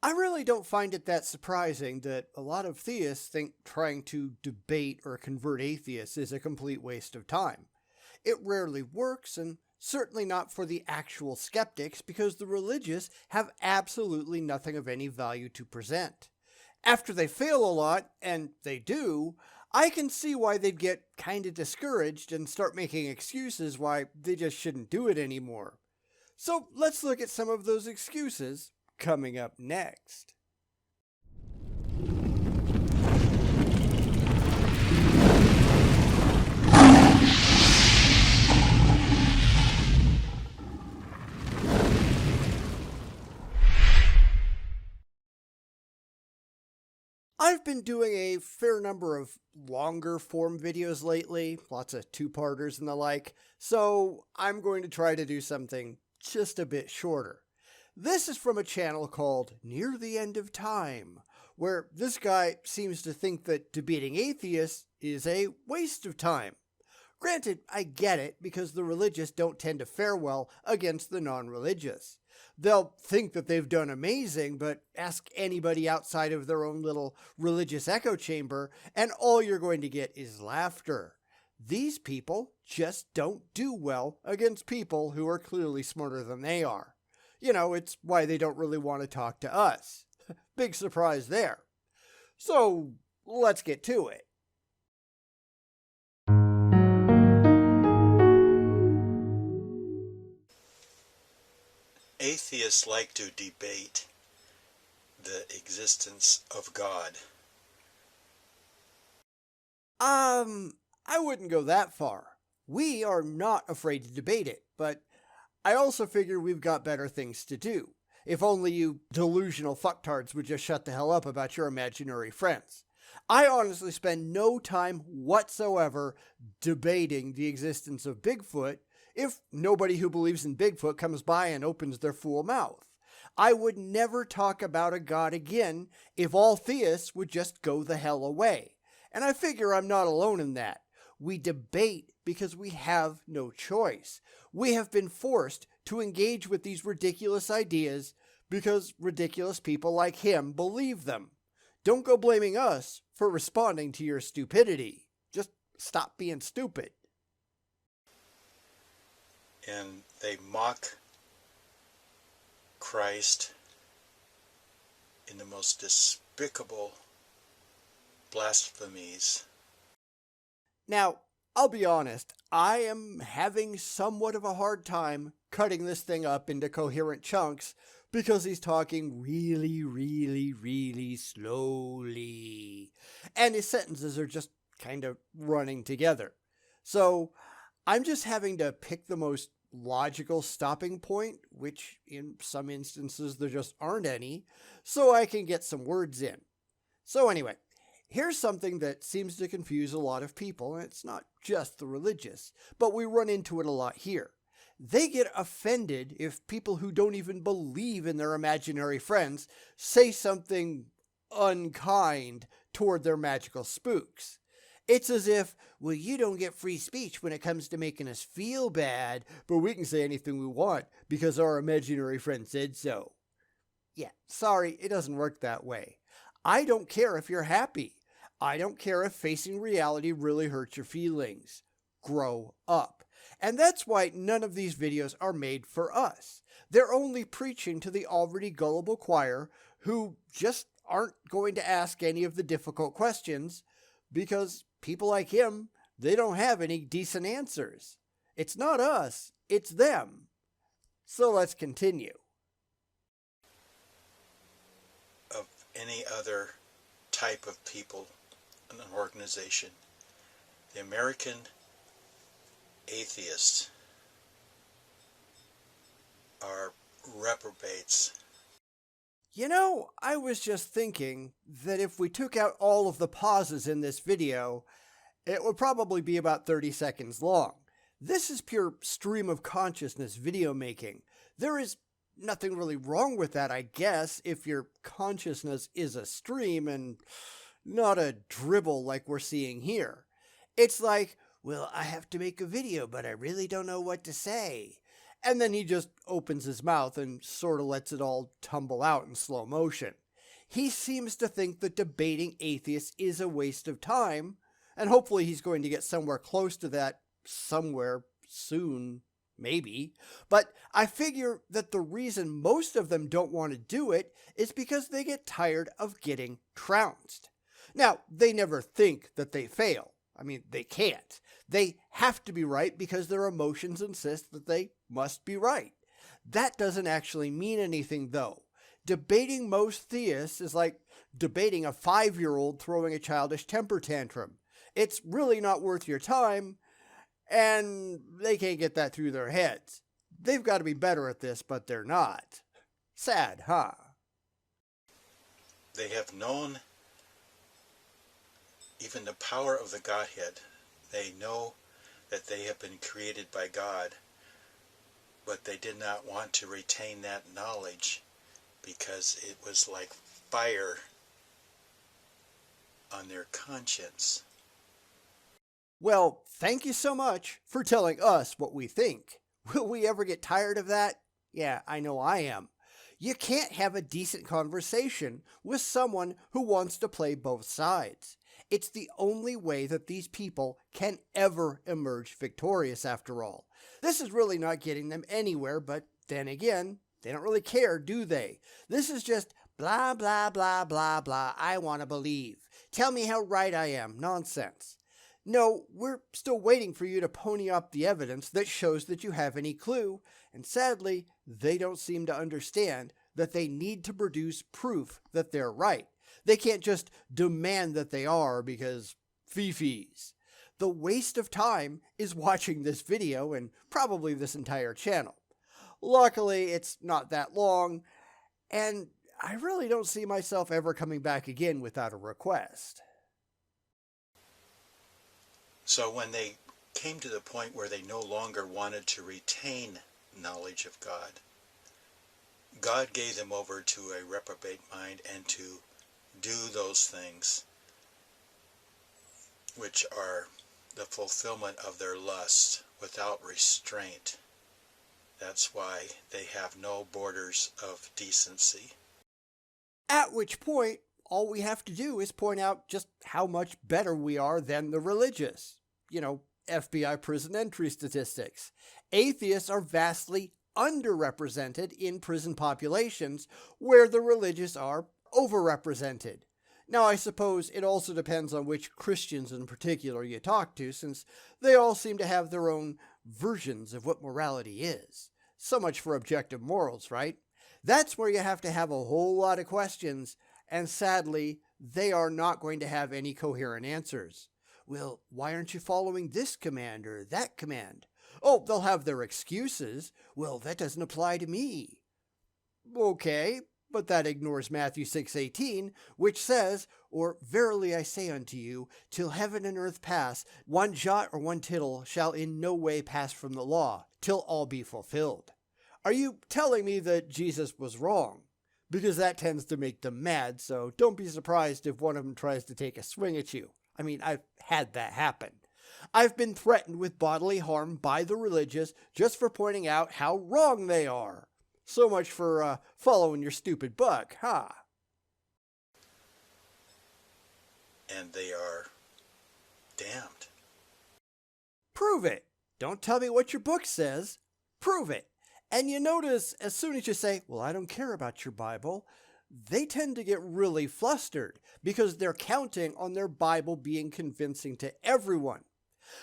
I really don't find it that surprising that a lot of theists think trying to debate or convert atheists is a complete waste of time. It rarely works, and certainly not for the actual skeptics, because the religious have absolutely nothing of any value to present. After they fail a lot, and they do, I can see why they'd get kind of discouraged and start making excuses why they just shouldn't do it anymore. So let's look at some of those excuses coming up next. I've been doing a fair number of longer form videos lately, lots of two-parters and the like, so I'm going to try to do something just a bit shorter. This is from a channel called Near the End of Time, where this guy seems to think that debating atheists is a waste of time. Granted, I get it, because the religious don't tend to fare well against the non-religious. They'll think that they've done amazing, but ask anybody outside of their own little religious echo chamber, and all you're going to get is laughter. These people just don't do well against people who are clearly smarter than they are. You know, it's why they don't really want to talk to us. Big surprise there. So, let's get to it. Atheists like to debate the existence of God. I wouldn't go that far. We are not afraid to debate it, but I also figure we've got better things to do. If only you delusional fucktards would just shut the hell up about your imaginary friends. I honestly spend no time whatsoever debating the existence of Bigfoot if nobody who believes in Bigfoot comes by and opens their fool mouth. I would never talk about a god again if all theists would just go the hell away. And I figure I'm not alone in that. We debate because we have no choice. We have been forced to engage with these ridiculous ideas because ridiculous people like him believe them. Don't go blaming us for responding to your stupidity. Just stop being stupid. And they mock Christ in the most despicable blasphemies. Now, I'll be honest, I am having somewhat of a hard time cutting this thing up into coherent chunks because he's talking really slowly. And his sentences are just kind of running together. So I'm just having to pick the most logical stopping point, which in some instances there just aren't any, so I can get some words in. So anyway, here's something that seems to confuse a lot of people, and it's not just the religious, but we run into it a lot here. They get offended if people who don't even believe in their imaginary friends say something unkind toward their magical spooks. It's as if, well, you don't get free speech when it comes to making us feel bad, but we can say anything we want because our imaginary friend said so. Yeah, sorry, it doesn't work that way. I don't care if you're happy. I don't care if facing reality really hurts your feelings. Grow up. And that's why none of these videos are made for us. They're only preaching to the already gullible choir who just aren't going to ask any of the difficult questions because people like him, they don't have any decent answers. It's not us, it's them. So let's continue. Of any other type of people in an organization, the American atheists are reprobates. You know, I was just thinking that if we took out all of the pauses in this video, it would probably be about 30 seconds long. This is pure stream of consciousness video making. There is nothing really wrong with that, I guess, if your consciousness is a stream and not a dribble like we're seeing here. It's like, well, I have to make a video, but I really don't know what to say. And then he just opens his mouth and sort of lets it all tumble out in slow motion. He seems to think that debating atheists is a waste of time, and hopefully he's going to get somewhere close to that somewhere soon, maybe. But I figure that the reason most of them don't want to do it is because they get tired of getting trounced. Now, they never think that they fail. I mean, they can't. They have to be right because their emotions insist that they must be right. That doesn't actually mean anything, though. Debating most theists is like debating a 5-year-old throwing a childish temper tantrum. It's really not worth your time, and they can't get that through their heads. They've got to be better at this, but they're not. Sad, huh? They have known even the power of the Godhead. They know that they have been created by God, but they did not want to retain that knowledge because it was like fire on their conscience. Well, thank you so much for telling us what we think. Will we ever get tired of that? Yeah, I know I am. You can't have a decent conversation with someone who wants to play both sides. It's the only way that these people can ever emerge victorious, after all. This is really not getting them anywhere, but then again, they don't really care, do they? This is just blah, blah, blah, blah, blah, I want to believe. Tell me how right I am. Nonsense. No, we're still waiting for you to pony up the evidence that shows that you have any clue, and sadly, they don't seem to understand that they need to produce proof that they're right. They can't just demand that they are because fifis. The waste of time is watching this video and probably this entire channel. Luckily, it's not that long, and I really don't see myself ever coming back again without a request. So when they came to the point where they no longer wanted to retain knowledge of God, God gave them over to a reprobate mind and to do those things which are the fulfillment of their lust without restraint. That's why they have no borders of decency. At which point, all we have to do is point out just how much better we are than the religious. FBI prison entry statistics. Atheists are vastly underrepresented in prison populations where the religious are overrepresented. Now, I suppose it also depends on which Christians in particular you talk to, since they all seem to have their own versions of what morality is. So much for objective morals, right? That's where you have to have a whole lot of questions, and sadly, they are not going to have any coherent answers. Well, why aren't you following this command or that command? Oh, they'll have their excuses. Well, that doesn't apply to me. Okay, but that ignores Matthew 6:18, which says, "Or verily I say unto you, till heaven and earth pass, one jot or one tittle shall in no way pass from the law, till all be fulfilled." Are you telling me that Jesus was wrong? Because that tends to make them mad, so don't be surprised if one of them tries to take a swing at you. I mean, I've had that happen. I've been threatened with bodily harm by the religious just for pointing out how wrong they are. So much for following your stupid buck, huh? And they are damned. Prove it. Don't tell me what your book says. Prove it. And you notice as soon as you say, well, I don't care about your Bible, they tend to get really flustered because they're counting on their Bible being convincing to everyone.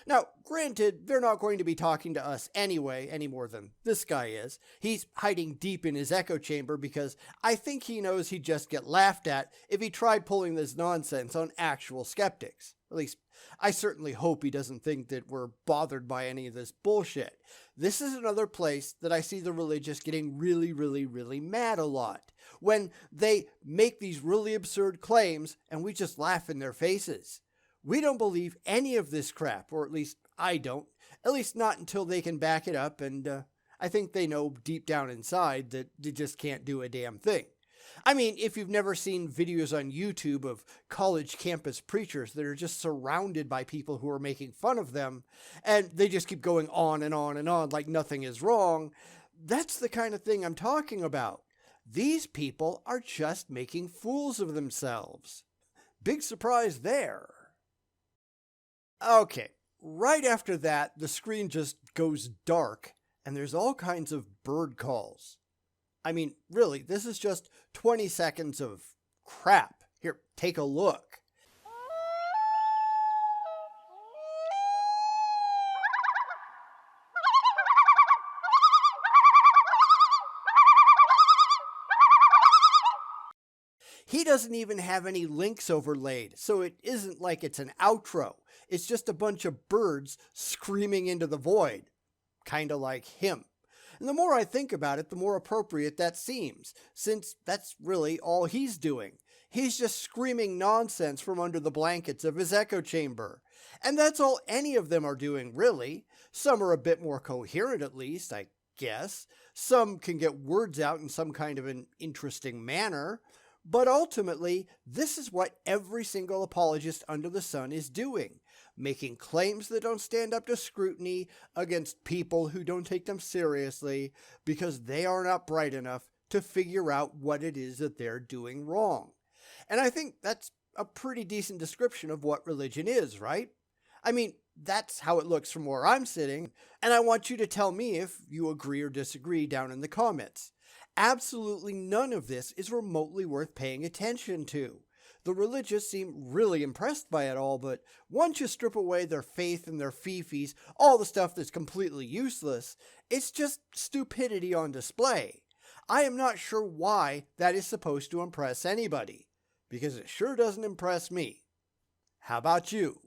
Now, granted, they're not going to be talking to us anyway, any more than this guy is. He's hiding deep in his echo chamber because I think he knows he'd just get laughed at if he tried pulling this nonsense on actual skeptics. At least, I certainly hope he doesn't think that we're bothered by any of this bullshit. This is another place that I see the religious getting really, really, really mad a lot. When they make these really absurd claims and we just laugh in their faces. We don't believe any of this crap, or at least I don't. At least not until they can back it up, and I think they know deep down inside that they just can't do a damn thing. I mean, if you've never seen videos on YouTube of college campus preachers that are just surrounded by people who are making fun of them, and they just keep going on and on and on like nothing is wrong, that's the kind of thing I'm talking about. These people are just making fools of themselves. Big surprise there. Okay, right after that, the screen just goes dark, and there's all kinds of bird calls. I mean, really, this is just 20 seconds of crap. Here, take a look. He doesn't even have any links overlaid, so it isn't like it's an outro. It's just a bunch of birds screaming into the void. Kinda like him. And the more I think about it, the more appropriate that seems, since that's really all he's doing. He's just screaming nonsense from under the blankets of his echo chamber. And that's all any of them are doing, really. Some are a bit more coherent, at least, I guess. Some can get words out in some kind of an interesting manner. But ultimately, this is what every single apologist under the sun is doing, making claims that don't stand up to scrutiny against people who don't take them seriously because they are not bright enough to figure out what it is that they're doing wrong. And I think that's a pretty decent description of what religion is, right? I mean, that's how it looks from where I'm sitting, and I want you to tell me if you agree or disagree down in the comments. Absolutely none of this is remotely worth paying attention to. The religious seem really impressed by it all, but once you strip away their faith and their fifis, all the stuff that's completely useless, it's just stupidity on display. I am not sure why that is supposed to impress anybody, because it sure doesn't impress me. How about you?